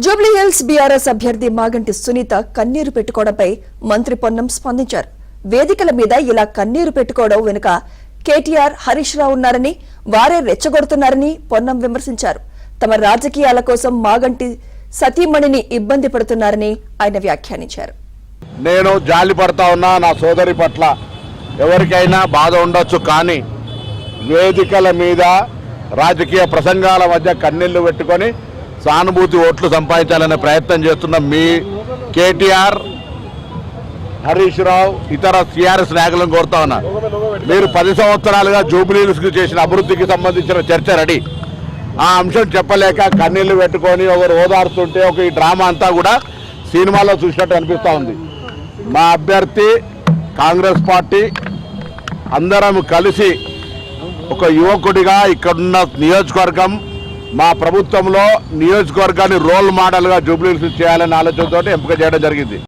Jubilee hills BRS అభ్యర్థి మాగంటి సునీత కన్నీరు పెట్టుకోవడంపై మంత్రి పొన్నం స్పందించారు. వేదికల మీద ఇలా కన్నీరు పెట్టుకోవడం వెనుక కేటీఆర్, హరీష్ రావు ఉన్నారని, వారే రెచ్చగొడుతున్నారని పొన్నం విమర్శించారు. తమ రాజకీయాల కోసం మాగంటి సతీమణిని ఇబ్బంది పడుతున్నారని ఆయన వ్యాఖ్యానించారు. నేను జాలి పడతా ఉన్నా, నా సోదరి పట్ల ఎవరికైనా బాధ ఉండొచ్చు, కానీ వేదికల మీద రాజకీయ ప్రసంగాల మధ్య కన్నీళ్లు పెట్టుకొని సానుభూతి ఓట్లు సంపాదించాలనే ప్రయత్నం చేస్తున్న మీ కేటీఆర్, హరీష్ రావు, ఇతర టీఆర్ఎస్ నాయకులను కోరుతా ఉన్నారు. మీరు 10 సంవత్సరాలుగా జూబ్లీహిల్స్కి చేసిన అభివృద్ధికి సంబంధించిన చర్చ రెడీ. ఆ అంశం చెప్పలేక కన్నీళ్లు పెట్టుకొని ఒకరు ఓదారుతుంటే ఈ డ్రామా అంతా కూడా సినిమాలో చూసినట్టు అనిపిస్తూ ఉంది. మా అభ్యర్థి కాంగ్రెస్ పార్టీ అందరం కలిసి ఒక యువకుడిగా ఇక్కడున్న నియోజకవర్గం, మా ప్రభుత్వంలో నియోజకవర్గాన్ని రోల్ మోడల్గా జూబ్లీహిల్స్ చేయాలనే ఆలోచనతో ఎంపిక చేయడం జరిగింది.